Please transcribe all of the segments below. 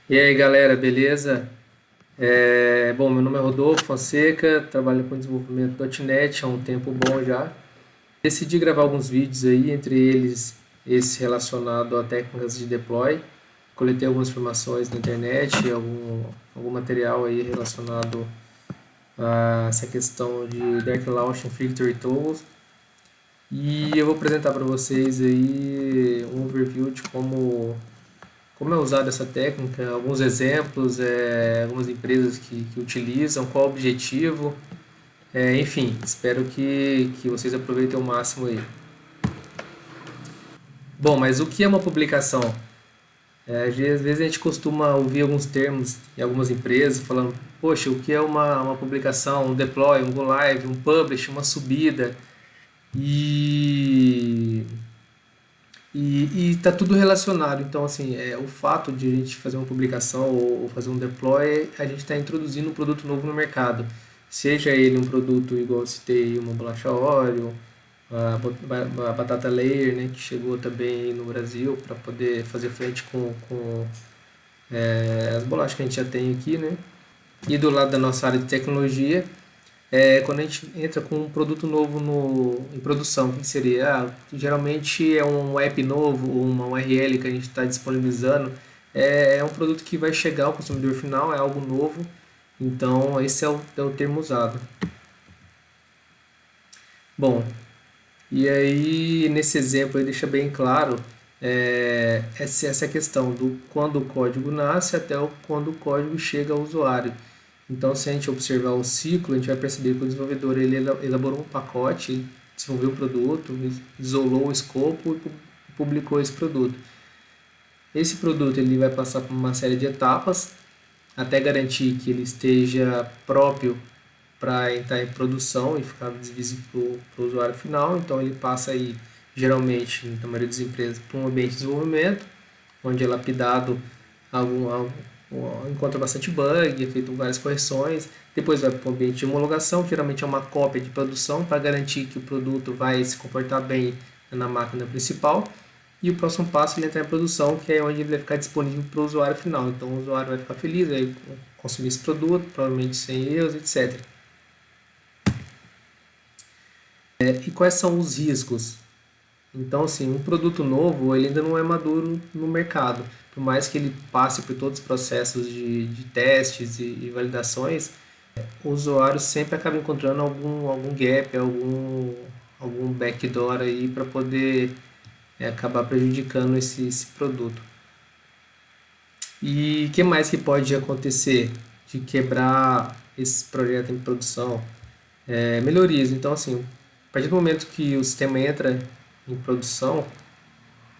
E aí, galera, beleza? Bom, meu nome é Rodolfo Fonseca, trabalho com desenvolvimento .NET há um tempo bom já. Decidi gravar alguns vídeos aí, entre eles esse relacionado a técnicas de deploy. Coletei algumas informações na internet, algum material aí relacionado a essa questão de Dark Launch Factory Tools. E eu vou apresentar para vocês aí um overview de como é usada essa técnica, alguns exemplos, algumas empresas que utilizam, qual o objetivo, enfim, espero que vocês aproveitem o máximo aí. Bom, mas o que é uma publicação? Às vezes a gente costuma ouvir alguns termos em algumas empresas falando, poxa, o que é uma publicação, um deploy, um go live, um publish, uma subida, e e tá tudo relacionado. Então, assim, o fato de a gente fazer uma publicação ou fazer um deploy, a gente está introduzindo um produto novo no mercado. Seja ele um produto, igual eu citei, uma bolacha Oreo, a batata layer, né, que chegou também aí no Brasil para poder fazer frente com as bolachas que a gente já tem aqui, né? E do lado da nossa área de tecnologia, quando a gente entra com um produto novo em produção, o que seria? Geralmente é um app novo ou uma URL que a gente está disponibilizando. É um produto que vai chegar ao consumidor final, é algo novo. Então, esse é o termo usado. Bom, e aí nesse exemplo aí deixa bem claro essa questão do quando o código nasce até quando o código chega ao usuário. Então, se a gente observar o ciclo, a gente vai perceber que o desenvolvedor ele elaborou um pacote, desenvolveu o produto, isolou o escopo e publicou esse produto. Esse produto ele vai passar por uma série de etapas até garantir que ele esteja próprio para entrar em produção e ficar visível para o usuário final. Então, ele passa aí, geralmente, na maioria das empresas, para um ambiente de desenvolvimento, onde é lapidado algum, encontra bastante bug, é feito várias correções. Depois vai para o ambiente de homologação, que geralmente é uma cópia de produção para garantir que o produto vai se comportar bem na máquina principal. E o próximo passo é ele entrar em produção, que é onde ele vai ficar disponível para o usuário final. Então o usuário vai ficar feliz, vai consumir esse produto, provavelmente sem erros, etc. E quais são os riscos? Então, assim, um produto novo ele ainda não é maduro no mercado. Por mais que ele passe por todos os processos de testes e validações, o usuário sempre acaba encontrando algum gap, algum backdoor aí para poder acabar prejudicando esse produto. E o que mais que pode acontecer de quebrar esse projeto em produção? Melhorias. Então, assim, a partir do momento que o sistema entra em produção,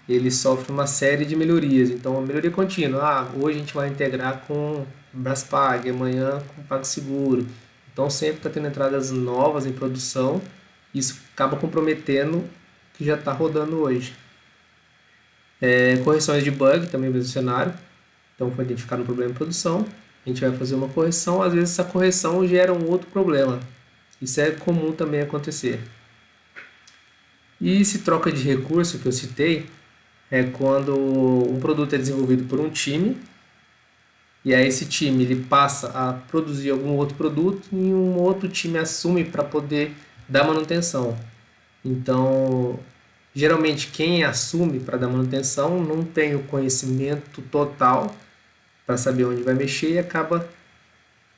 ele sofre uma série de melhorias. Então, a melhoria contínua. Hoje a gente vai integrar com Braspag, amanhã com PagSeguro. Então, sempre está tendo entradas novas em produção. Isso acaba comprometendo o que já está rodando hoje. Correções de bug, também mesmo cenário. Então, foi identificado um problema em produção. A gente vai fazer uma correção. Às vezes, essa correção gera um outro problema. Isso é comum também acontecer. E esse troca de recurso que eu citei é quando um produto é desenvolvido por um time e aí esse time ele passa a produzir algum outro produto e um outro time assume para poder dar manutenção. Então, geralmente quem assume para dar manutenção não tem o conhecimento total para saber onde vai mexer e acaba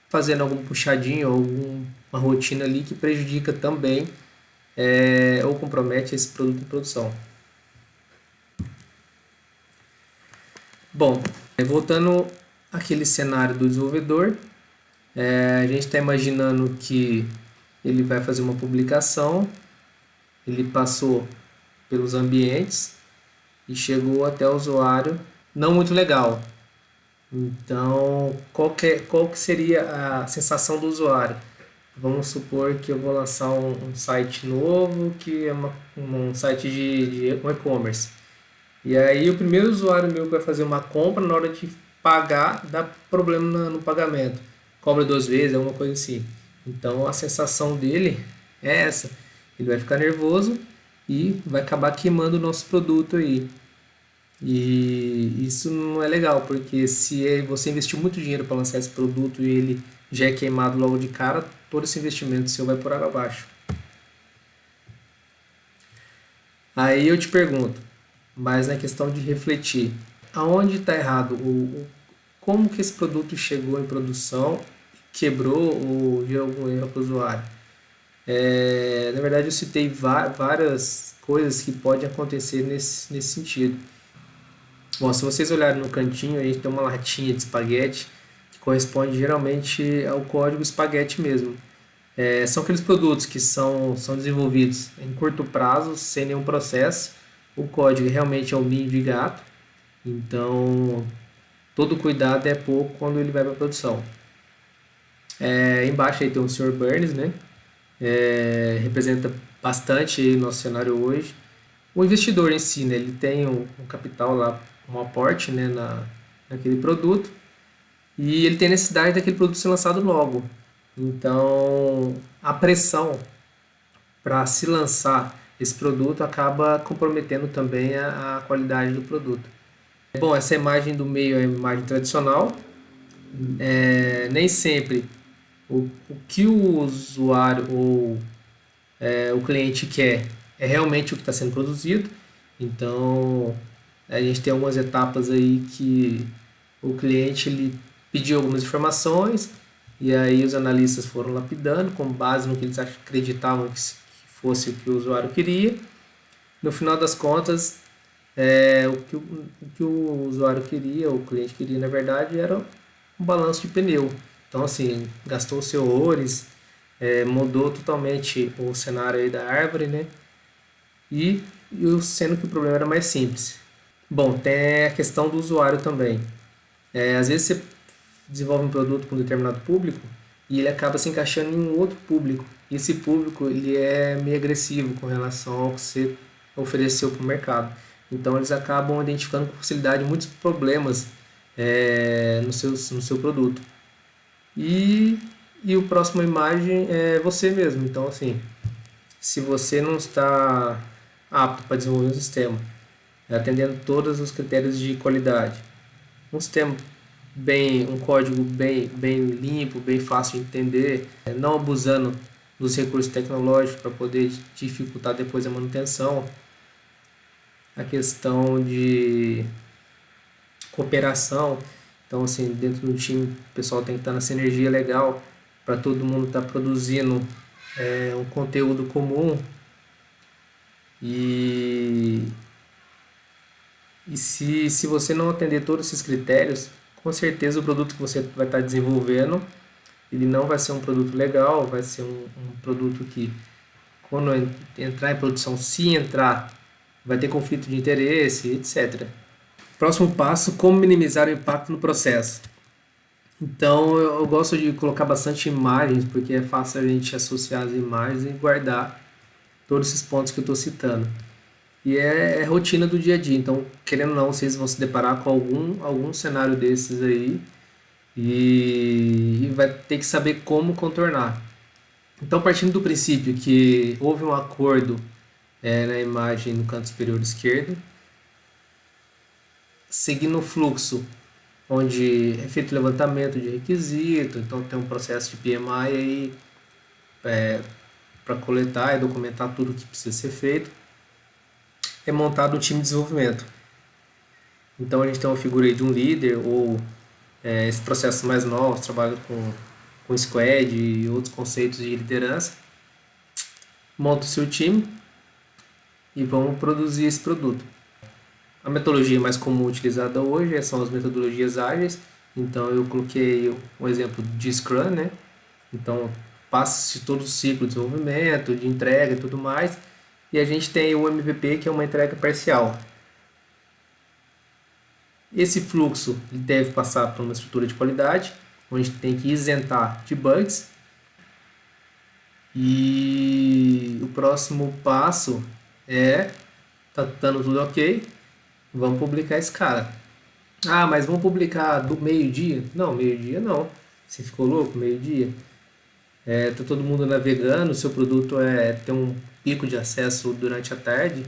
fazendo algum puxadinho ou alguma rotina ali que prejudica também ou compromete esse produto em produção. Bom, voltando àquele cenário do desenvolvedor, a gente está imaginando que ele vai fazer uma publicação, ele passou pelos ambientes e chegou até o usuário não muito legal. Então, qual que seria a sensação do usuário? Vamos supor que eu vou lançar um site novo, que é um site de um e-commerce. E aí o primeiro usuário meu que vai fazer uma compra, na hora de pagar, dá problema no pagamento. Cobra duas vezes, alguma coisa assim. Então a sensação dele é essa. Ele vai ficar nervoso e vai acabar queimando o nosso produto aí. E isso não é legal, porque se você investiu muito dinheiro para lançar esse produto e ele já é queimado logo de cara, todo esse investimento seu vai por água abaixo. Aí eu te pergunto, mas na questão de refletir, aonde está errado? Como que esse produto chegou em produção, quebrou ou gerou algum erro para o usuário? Na verdade, eu citei várias coisas que podem acontecer nesse sentido. Bom, se vocês olharem no cantinho, a gente tem uma latinha de espaguete que corresponde geralmente ao código espaguete mesmo. São aqueles produtos que são desenvolvidos em curto prazo, sem nenhum processo. O código realmente é um ninho de gato, então todo cuidado é pouco quando ele vai para a produção. Embaixo aí tem o Sr. Burns, né? Representa bastante aí o nosso cenário hoje. O investidor em si, né, ele tem um capital lá, um aporte, né, naquele produto e ele tem necessidade daquele produto ser lançado logo. Então, a pressão para se lançar esse produto acaba comprometendo também a qualidade do produto. Bom, essa imagem do meio é a imagem tradicional. Nem sempre o que o usuário ou o cliente quer é realmente o que está sendo produzido. Então, a gente tem algumas etapas aí que o cliente ele pediu algumas informações e aí os analistas foram lapidando com base no que eles acreditavam que fosse o que o usuário queria. No final das contas, o que o usuário queria, o cliente queria, na verdade, era um balanço de pneu. Então, assim, gastou-se horrores, mudou totalmente o cenário aí da árvore, né? Sendo que o problema era mais simples. Bom, tem a questão do usuário também. Às vezes você desenvolve um produto para um determinado público e ele acaba se encaixando em um outro público. E esse público ele é meio agressivo com relação ao que você ofereceu para o mercado. Então eles acabam identificando com facilidade muitos problemas no seu produto. E, e o próximo imagem é você mesmo. Então assim, se você não está apto para desenvolver um sistema, atendendo todos os critérios de qualidade, um sistema um código bem limpo, bem fácil de entender, não abusando dos recursos tecnológicos para poder dificultar depois a manutenção, a questão de cooperação. Então, assim, dentro do time, o pessoal tem que estar nessa energia legal para todo mundo estar produzindo um conteúdo comum e, se você não atender todos esses critérios, com certeza o produto que você vai estar desenvolvendo ele não vai ser um produto legal, vai ser um produto que, quando entrar em produção, se entrar, vai ter conflito de interesse, etc. Próximo passo, como minimizar o impacto no processo. Então, eu gosto de colocar bastante imagens, porque é fácil a gente associar as imagens e guardar todos esses pontos que eu estou citando. E é rotina do dia a dia, então, querendo ou não, vocês vão se deparar com algum cenário desses aí, e vai ter que saber como contornar. Então, partindo do princípio que houve um acordo na imagem no canto superior esquerdo, seguindo o fluxo, onde é feito o levantamento de requisito, então tem um processo de PMI aí para coletar e documentar tudo o que precisa ser feito, é montado um time de desenvolvimento. Então a gente tem uma figura aí de um líder ou esse processo mais novo, trabalha com squad e outros conceitos de liderança, monta o seu time e vamos produzir esse produto. A metodologia mais comum utilizada hoje são as metodologias ágeis, então eu coloquei um exemplo de Scrum, né? Então passa-se todo o ciclo de desenvolvimento, de entrega e tudo mais, e a gente tem o MVP, que é uma entrega parcial. Esse fluxo deve passar por uma estrutura de qualidade, onde tem que isentar de bugs. E o próximo passo tá dando tudo ok, vamos publicar esse cara. Ah, mas vamos publicar do meio-dia? Não, meio-dia não. Você ficou louco? Meio-dia? Tá todo mundo navegando, seu produto tem um pico de acesso durante a tarde.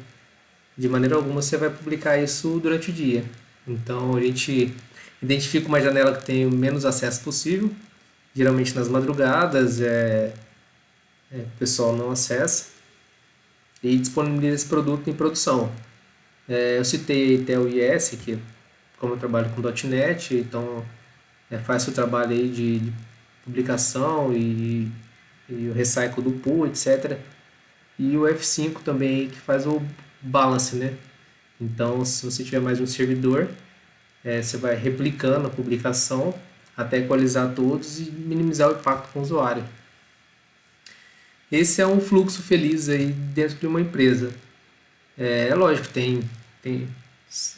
de maneira alguma você vai publicar isso durante o dia. Então a gente identifica uma janela que tem o menos acesso possível, geralmente nas madrugadas, o pessoal não acessa, e disponibiliza esse produto em produção. Eu citei até o IS, que como eu trabalho com .NET, então faz o trabalho aí de publicação e o recycle do pool, etc. E o F5 também, que faz o balance, né? Então, se você tiver mais um servidor, você vai replicando a publicação até equalizar todos e minimizar o impacto com o usuário. Esse é um fluxo feliz aí dentro de uma empresa. Lógico, tem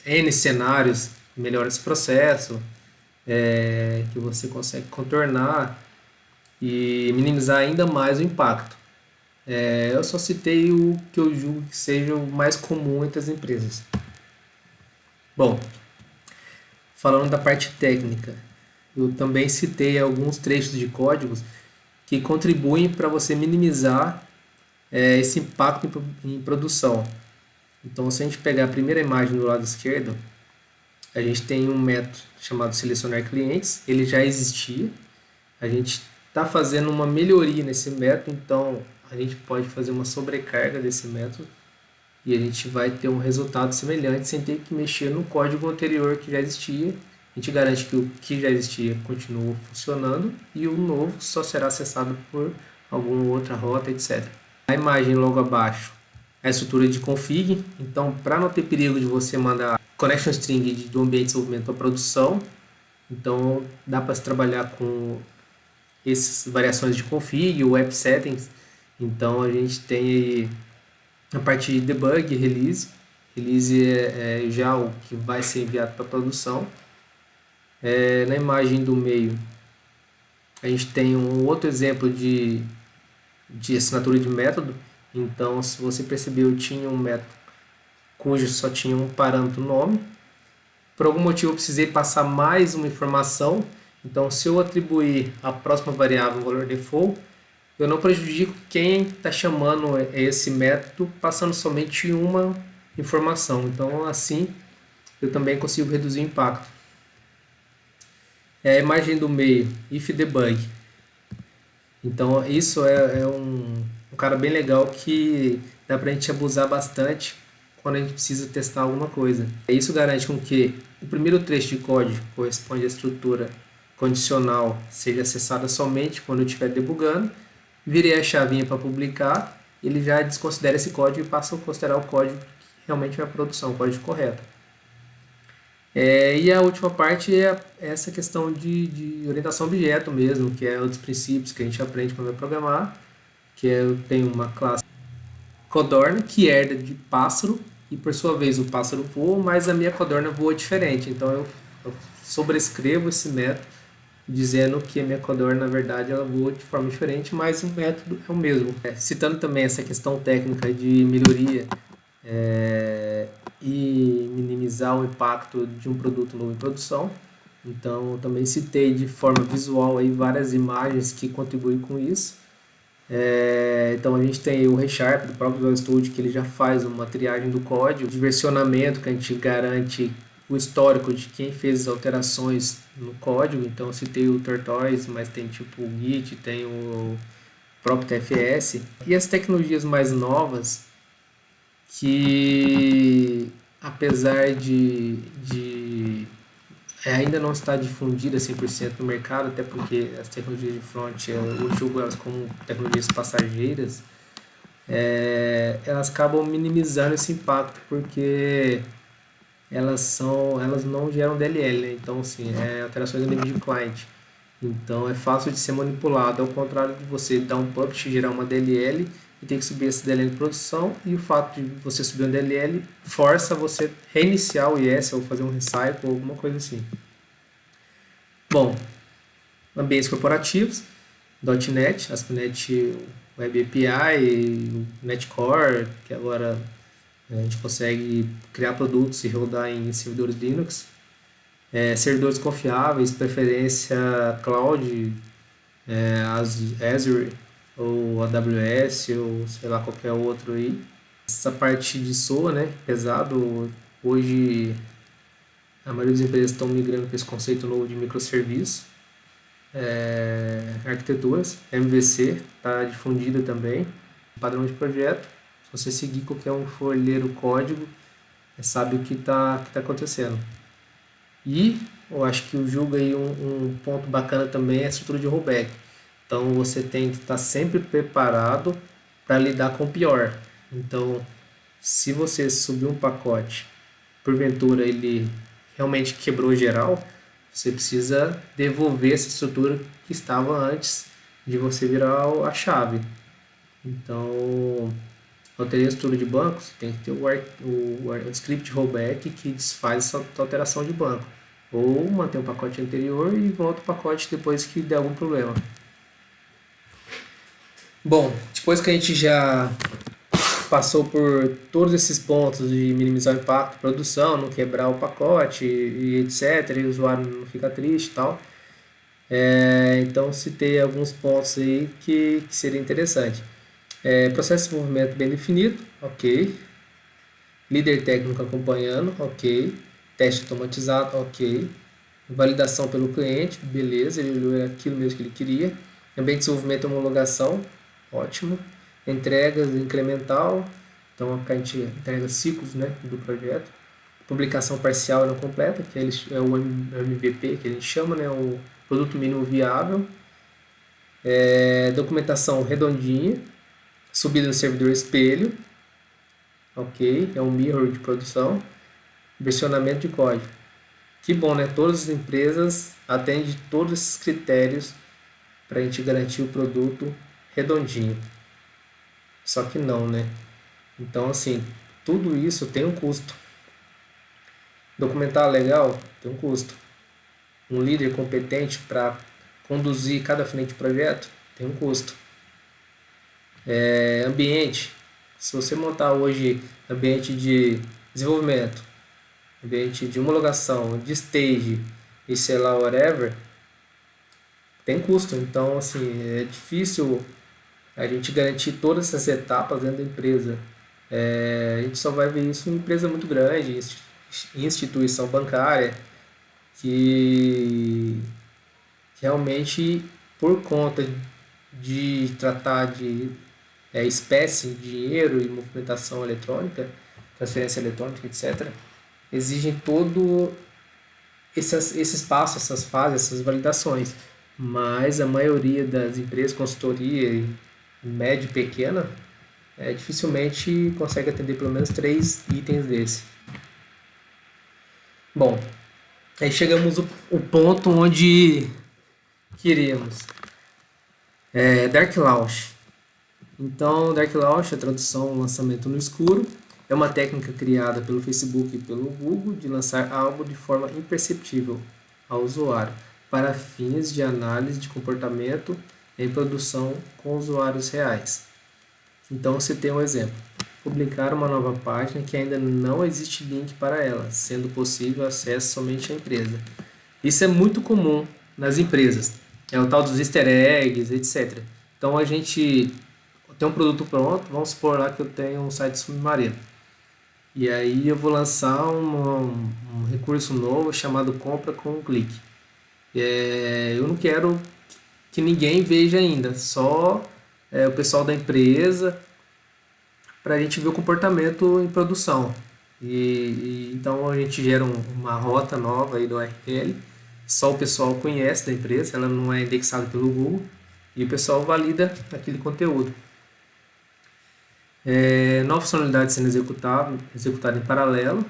N cenários, melhora esse processo, que você consegue contornar e minimizar ainda mais o impacto. Eu só citei o que eu julgo que seja o mais comum entre as empresas. Bom, falando da parte técnica, eu também citei alguns trechos de códigos que contribuem para você minimizar esse impacto em produção. Então, se a gente pegar a primeira imagem do lado esquerdo, a gente tem um método chamado selecionar clientes, ele já existia, a gente está fazendo uma melhoria nesse método, então a gente pode fazer uma sobrecarga desse método e a gente vai ter um resultado semelhante sem ter que mexer no código anterior que já existia. A gente garante que o que já existia continua funcionando e o novo só será acessado por alguma outra rota, etc. A imagem logo abaixo é a estrutura de config, então para não ter perigo de você mandar connection string do ambiente de desenvolvimento para produção, então dá para se trabalhar com essas variações de config, o app settings. Então a gente tem aí a parte de debug, release. Release é já o que vai ser enviado para produção. Na imagem do meio a gente tem um outro exemplo de assinatura de método. Então, se você percebeu, tinha um método cujo só tinha um parâmetro nome. Por algum motivo eu precisei passar mais uma informação. Então, se eu atribuir a próxima variável um valor default, eu não prejudico quem está chamando esse método passando somente uma informação. Então, assim, eu também consigo reduzir o impacto. A imagem do meio, if debug. Então, isso é um cara bem legal que dá para a gente abusar bastante quando a gente precisa testar alguma coisa. Isso garante com que o primeiro trecho de código que corresponde à estrutura condicional seja acessada somente quando eu estiver debugando. Virei a chavinha para publicar, ele já desconsidera esse código e passa a considerar o código que realmente vai para produção, o código correto. E a última parte é essa questão de orientação a objeto mesmo, que é um dos princípios que a gente aprende quando vai programar, que eu tenho uma classe codorna que herda de pássaro, e por sua vez o pássaro voa, mas a minha codorna voa diferente. Então eu sobrescrevo esse método dizendo que a minha codorna, na verdade, ela voa de forma diferente, mas o método é o mesmo. Citando também essa questão técnica de melhoria e minimizar o impacto de um produto novo em produção. Então, eu também citei de forma visual aí várias imagens que contribuem com isso. Então, a gente tem o ReSharp do próprio Visual Studio, que ele já faz uma triagem do código, de versionamento, que a gente garante o histórico de quem fez as alterações no código. Então, eu citei o Tortoise, mas tem tipo o Git, tem o próprio TFS. E as tecnologias mais novas, que apesar de ainda não estar difundida 100% no mercado, até porque as tecnologias de front, eu julgo elas como tecnologias passageiras, elas acabam minimizando esse impacto, porque elas não geram DLL, né? Então, assim, alterações no nível de client. Então, é fácil de ser manipulado, ao contrário de você dar um publish, gerar uma DLL e ter que subir essa DLL em produção, e o fato de você subir uma DLL força você reiniciar o IS ou fazer um recycle ou alguma coisa assim. Bom, ambientes corporativos, .NET, ASP.NET Web API, o NetCore, que agora a gente consegue criar produtos e rodar em servidores Linux. Servidores confiáveis, preferência cloud, Azure ou AWS ou sei lá qualquer outro aí. essa parte de SOA, né, pesado. Hoje a maioria das empresas estão migrando para esse conceito novo de microserviço. Arquiteturas, MVC está difundida também, padrão de projeto. Se você seguir qualquer um for ler o código, sabe o que tá acontecendo. E eu acho que eu julgo aí um ponto bacana também é a estrutura de rollback. Então você tem que estar sempre preparado para lidar com o pior. Então, se você subir um pacote, porventura ele realmente quebrou geral, você precisa devolver essa estrutura que estava antes de você virar a chave. Então, alterei a estrutura de banco, você tem que ter o script rollback que desfaz essa alteração de banco. Ou mantém o pacote anterior e volta o pacote depois que der algum problema. Bom, depois que a gente já passou por todos esses pontos de minimizar o impacto, produção, não quebrar o pacote e etc, e o usuário não fica triste e tal. Então citei alguns pontos aí que seria interessante. Processo de desenvolvimento bem definido, ok. Líder técnico acompanhando, ok. Teste automatizado, ok. Validação pelo cliente, beleza, ele olhou aquilo mesmo que ele queria. Ambiente de desenvolvimento e homologação, ótimo. Entregas incremental, então a gente entrega ciclos, né, do projeto. Publicação parcial e não completa, que é o MVP, que a gente chama, né, o produto mínimo viável. Documentação redondinha, subida no servidor espelho, ok, é um mirror de produção. Versionamento de código. Que bom, né? Todas as empresas atendem todos esses critérios para a gente garantir o produto redondinho. Só que não, né? Então, assim, tudo isso tem um custo. Documentar legal tem um custo. Um líder competente para conduzir cada frente de projeto tem um custo. Ambiente. Se você montar hoje ambiente de desenvolvimento, ambiente de homologação, de stage e sei lá, whatever, tem custo. Então, assim, é difícil a gente garantir todas essas etapas dentro da empresa. A gente só vai ver isso em empresa muito grande, instituição bancária, que realmente, por conta de tratar de espécie, dinheiro e movimentação eletrônica, transferência eletrônica, etc., exigem todo esses passos, essas fases, essas validações. Mas a maioria das empresas, consultoria, média e pequena, dificilmente consegue atender pelo menos 3 itens desse. Bom, aí chegamos ao ponto onde queríamos. Dark Launch. Então, Dark Launch, a tradução lançamento no escuro, é uma técnica criada pelo Facebook e pelo Google de lançar algo de forma imperceptível ao usuário para fins de análise de comportamento em produção com usuários reais. Então, você tem um exemplo. Publicar uma nova página que ainda não existe link para ela, sendo possível acesso somente à empresa. Isso é muito comum nas empresas. É o tal dos easter eggs, etc. Então, a gente tem um produto pronto, vamos supor lá que eu tenho um site submarino. E aí eu vou lançar um recurso novo chamado compra com um clique. Eu não quero que ninguém veja ainda, só o pessoal da empresa, para a gente ver o comportamento em produção. Então a gente gera uma rota nova aí do URL, só o pessoal conhece da empresa, ela não é indexada pelo Google, e o pessoal valida aquele conteúdo. Nova funcionalidade sendo executada em paralelo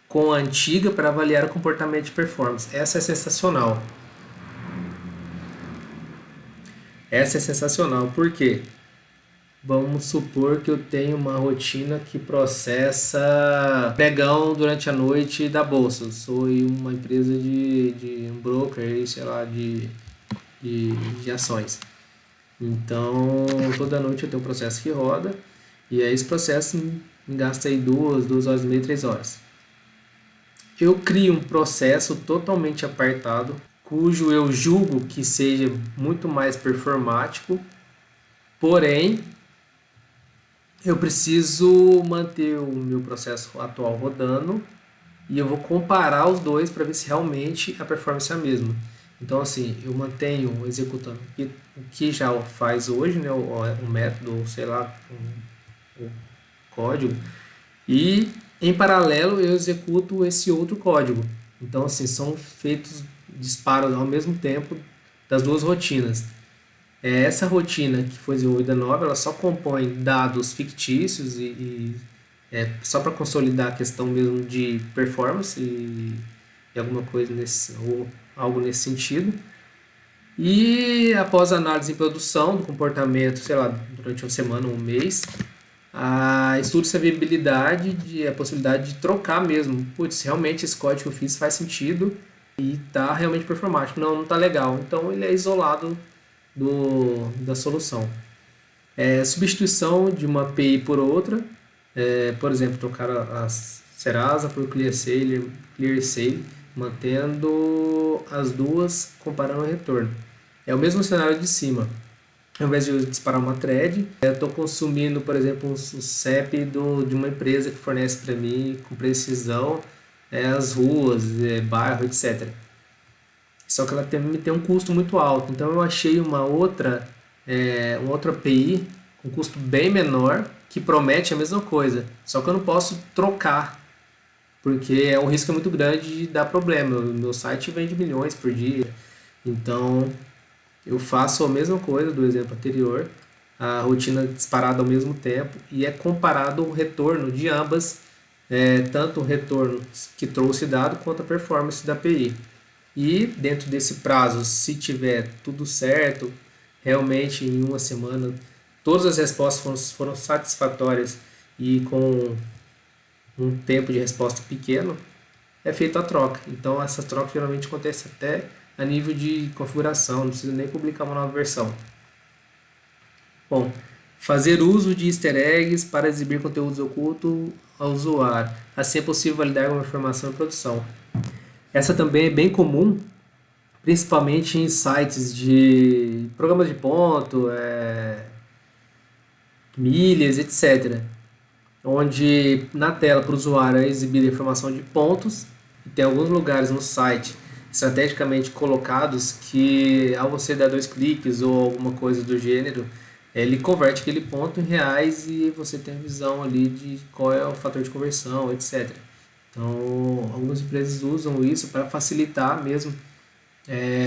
com a antiga para avaliar o comportamento de performance. Essa é sensacional. Por quê? Vamos supor que eu tenho uma rotina que processa pregão durante a noite da bolsa. Eu sou uma empresa de um broker, sei lá, de ações. Então, toda noite eu tenho um processo que roda, e aí esse processo me gasta aí 2 horas e meia, 3 horas. Eu crio um processo totalmente apartado, cujo eu julgo que seja muito mais performático, porém, eu preciso manter o meu processo atual rodando e eu vou comparar os dois para ver se realmente a performance é a mesma. Então, assim, eu mantenho executando o que já faz hoje, né, o método, sei lá, o código, e em paralelo eu executo esse outro código. Então, assim, são feitos disparos ao mesmo tempo das duas rotinas. Essa rotina que foi desenvolvida nova, ela só compõe dados fictícios e só para consolidar a questão mesmo de performance e alguma coisa nesse, ou algo nesse sentido. E após a análise em produção do comportamento, sei lá, durante uma semana ou um mês, estuda-se a viabilidade, a possibilidade de trocar mesmo. Putz, realmente esse código que eu fiz faz sentido e está realmente performático. Não, não está legal. Então ele é isolado da solução. Substituição de uma API por outra, por exemplo, trocar a Serasa por ClearSale, mantendo as duas comparando o retorno. É o mesmo cenário de cima. Ao invés de eu disparar uma thread, eu estou consumindo, por exemplo, um CEP de uma empresa que fornece para mim com precisão as ruas, bairro, etc. Só que ela tem um custo muito alto. Então eu achei uma outra API com custo bem menor que promete a mesma coisa. Só que eu não posso trocar, porque o risco é muito grande de dar problema. O meu site vende milhões por dia. Então eu faço a mesma coisa do exemplo anterior, a rotina disparada ao mesmo tempo e é comparado o retorno de ambas, tanto o retorno que trouxe dado quanto a performance da API. E dentro desse prazo, se tiver tudo certo, realmente em uma semana todas as respostas foram satisfatórias e com um tempo de resposta pequeno, é feita a troca. Então essa troca geralmente acontece até a nível de configuração, não precisa nem publicar uma nova versão. Bom, fazer uso de easter eggs para exibir conteúdos ocultos ao usuário. Assim é possível validar uma informação em produção. Essa também é bem comum, principalmente em sites de programas de ponto, milhas, etc. Onde na tela para o usuário é exibida a informação de pontos e tem alguns lugares no site estrategicamente colocados que ao você dar 2 cliques ou alguma coisa do gênero, ele converte aquele ponto em reais e você tem a visão ali de qual é o fator de conversão, etc. Então, algumas empresas usam isso para facilitar mesmo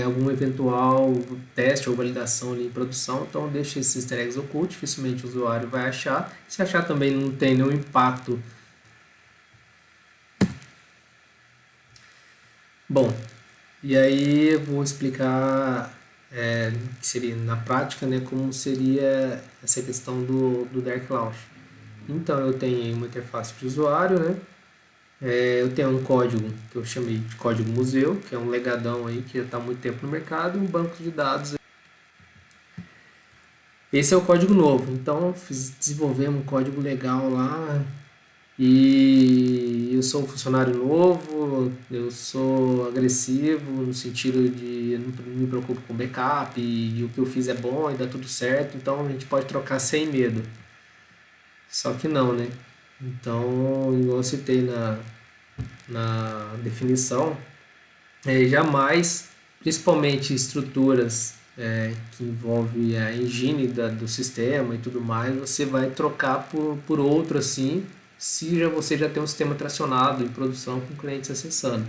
algum eventual teste ou validação ali em produção. Então, deixa esses easter eggs ocultos, dificilmente o usuário vai achar. Se achar também não tem nenhum impacto. Bom, e aí eu vou explicar que seria na prática, né, como seria essa questão do Dark Launch. Então eu tenho uma interface de usuário, né? Eu tenho um código que eu chamei de código museu, que é um legadão aí que já está há muito tempo no mercado, e um banco de dados. Esse é o código novo. Então desenvolvemos um código legal lá, e eu sou um funcionário novo, eu sou agressivo no sentido de eu não me preocupo com backup e o que eu fiz é bom e dá tudo certo, então a gente pode trocar sem medo. Só que não, né? Então, igual eu citei na definição, jamais, principalmente estruturas que envolvem a engine do sistema e tudo mais, você vai trocar por outro assim, se você já tem um sistema tracionado em produção com clientes acessando.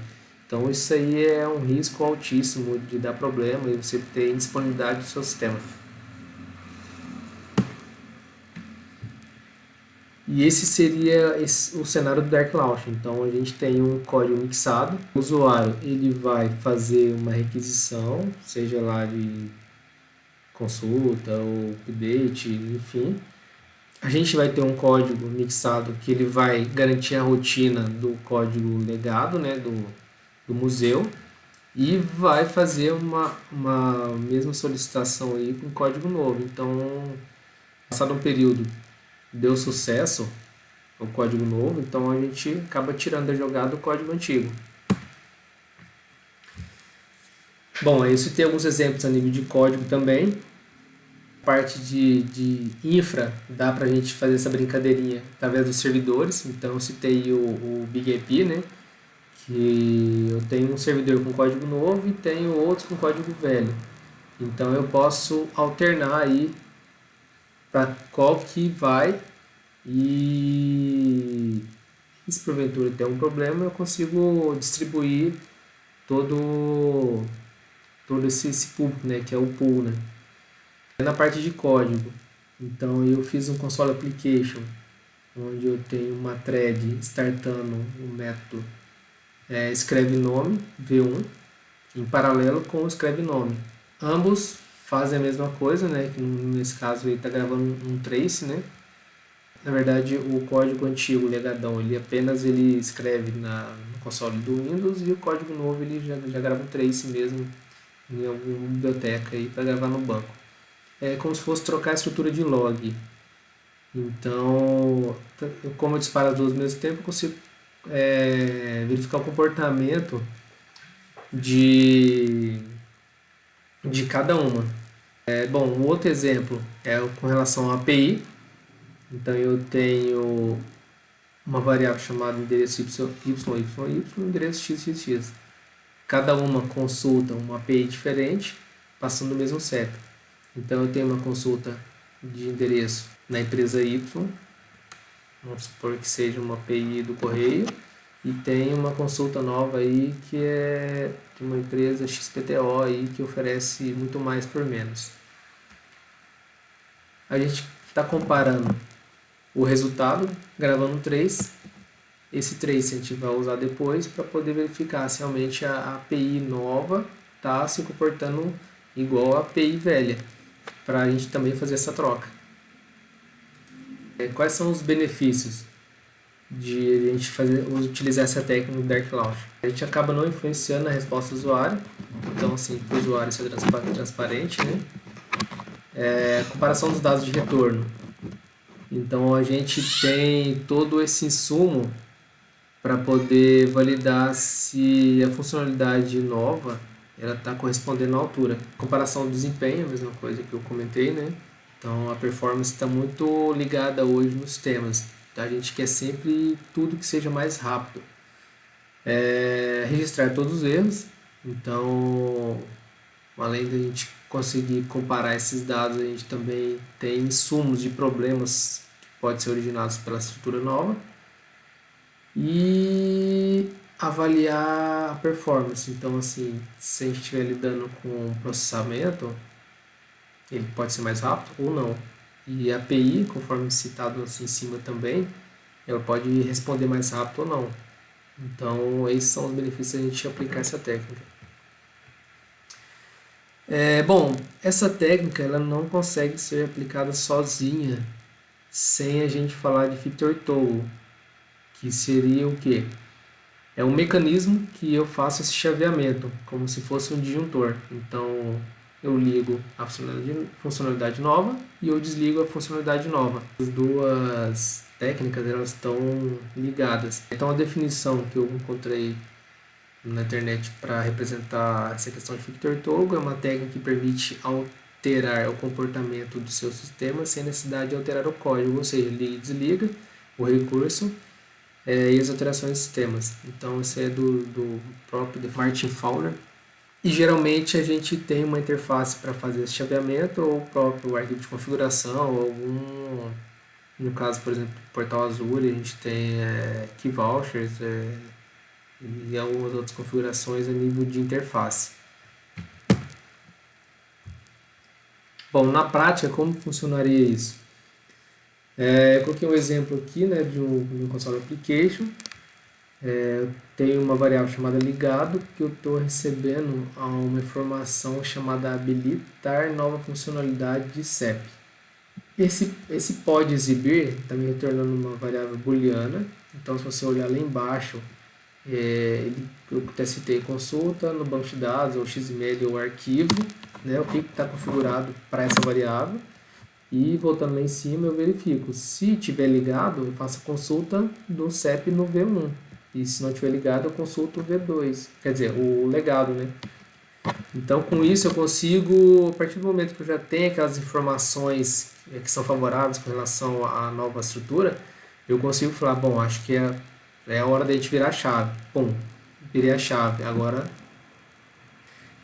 Então isso aí é um risco altíssimo de dar problema e você ter indisponibilidade do seu sistema. E esse seria o cenário do Dark Launch. Então a gente tem um código mixado. O usuário ele vai fazer uma requisição, seja lá de consulta ou update, enfim. A gente vai ter um código mixado que ele vai garantir a rotina do código legado, né, do museu, e vai fazer uma mesma solicitação aí com código novo. Então, passado um período, deu sucesso o código novo, então a gente acaba tirando da jogada o código antigo. Bom, isso tem alguns exemplos a nível de código também. Parte de infra, dá para a gente fazer essa brincadeirinha através dos servidores. Então eu citei o BigAP, né? Que eu tenho um servidor com código novo e tenho outros com código velho. Então eu posso alternar aí para qual que vai, e se porventura tem um problema, eu consigo distribuir todo, todo esse público, né, que é o pool, né. Na parte de código, então eu fiz um console application, onde eu tenho uma thread startando o método escreve nome v1 em paralelo com o escreve nome. Ambos fazem a mesma coisa, né, que nesse caso ele está gravando um trace, né. Na verdade, o código antigo, legadão, ele escreve no console do Windows, e o código novo ele já grava um trace mesmo em alguma biblioteca aí para gravar no banco. É como se fosse trocar a estrutura de log. Então, como eu disparo as duas ao mesmo tempo, eu consigo verificar o comportamento de, de cada uma. Bom, um outro exemplo é com relação à API. Então eu tenho uma variável chamada endereço y, endereço xxx. Cada uma consulta uma API diferente, passando o mesmo CEP. Então eu tenho uma consulta de endereço na empresa Y, vamos supor que seja uma API do correio, e tem uma consulta nova aí que é de uma empresa XPTO aí, que oferece muito mais por menos. A gente está comparando o resultado, gravando um trace. Esse trace a gente vai usar depois para poder verificar se realmente a API nova está se comportando igual a API velha, para a gente também fazer essa troca. Quais são os benefícios de a gente utilizar essa técnica no Dark Launcher? A gente acaba não influenciando a resposta do usuário, então assim, para o usuário isso é transparente, né? Comparação dos dados de retorno. Então a gente tem todo esse insumo para poder validar se a funcionalidade nova ela está correspondendo à altura. Comparação do desempenho, a mesma coisa que eu comentei, né? Então a performance está muito ligada hoje nos sistemas. Então, a gente quer sempre tudo que seja mais rápido. Registrar todos os erros. Então, além de a gente conseguir comparar esses dados, a gente também tem insumos de problemas que podem ser originados pela estrutura nova. E avaliar a performance. Então, assim, se a gente estiver lidando com processamento, ele pode ser mais rápido ou não. E a API, conforme citado assim em cima também, ela pode responder mais rápido ou não. Então, esses são os benefícios de a gente aplicar essa técnica. Bom, essa técnica ela não consegue ser aplicada sozinha sem a gente falar de Victor Toggle, que seria o quê? É um mecanismo que eu faço esse chaveamento, como se fosse um disjuntor. Então, eu ligo a funcionalidade nova e eu desligo a funcionalidade nova. As duas técnicas elas estão ligadas. Então, a definição que eu encontrei na internet para representar essa questão de Victor Toggle é uma técnica que permite alterar o comportamento do seu sistema sem necessidade de alterar o código, ou seja, liga e desliga o recurso e as alterações de sistemas. Então, isso é do próprio Martin Fowler. E geralmente a gente tem uma interface para fazer esse chaveamento, ou o próprio arquivo de configuração, ou algum, no caso, por exemplo, do Portal Azure, a gente tem key vouchers e algumas outras configurações a nível de interface. Bom, na prática, como funcionaria isso? Eu coloquei um exemplo aqui, né, de um console application. Tem uma variável chamada ligado, que eu estou recebendo uma informação chamada habilitar nova funcionalidade de CEP. Esse pode exibir está me retornando uma variável booleana. Então, se você olhar lá embaixo, eu até citei consulta no banco de dados, ou XML, ou arquivo, né, o que está configurado para essa variável. E voltando lá em cima, eu verifico. Se tiver ligado, eu faço a consulta do CEP no V1. E se não tiver ligado, eu consulto o V2. Quer dizer, o legado, né? Então, com isso, eu consigo, a partir do momento que eu já tenho aquelas informações que são favoráveis com relação à nova estrutura, eu consigo falar, bom, acho que é a hora da gente virar a chave. Pum, virei a chave. Agora,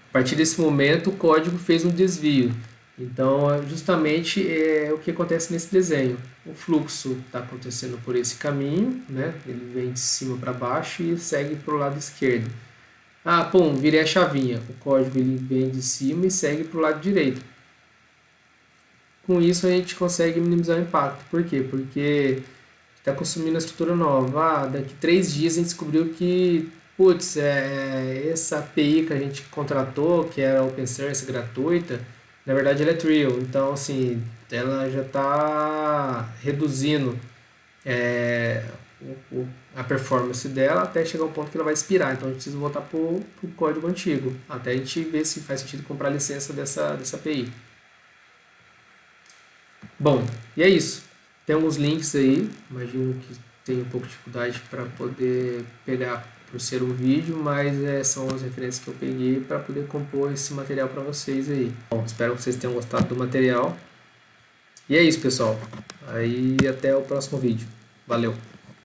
a partir desse momento, o código fez um desvio. Então, justamente é o que acontece nesse desenho. O fluxo está acontecendo por esse caminho, né? Ele vem de cima para baixo e segue para o lado esquerdo. Ah, pum, virei a chavinha. O código ele vem de cima e segue para o lado direito. Com isso a gente consegue minimizar o impacto. Por quê? Porque está consumindo a estrutura nova. Ah, daqui 3 dias a gente descobriu que, putz, essa API que a gente contratou, que era open source gratuita, na verdade ela é Trio. Então, assim, ela já está reduzindo é, a performance dela até chegar ao ponto que ela vai expirar. Então a gente precisa voltar para o código antigo, até a gente ver se faz sentido comprar a licença dessa API. Bom, e é isso. Tem alguns links aí, imagino que tem um pouco de dificuldade para poder pegar por ser um vídeo, mas são as referências que eu peguei para poder compor esse material para vocês aí. Bom, espero que vocês tenham gostado do material. E é isso, pessoal. Aí até o próximo vídeo. Valeu!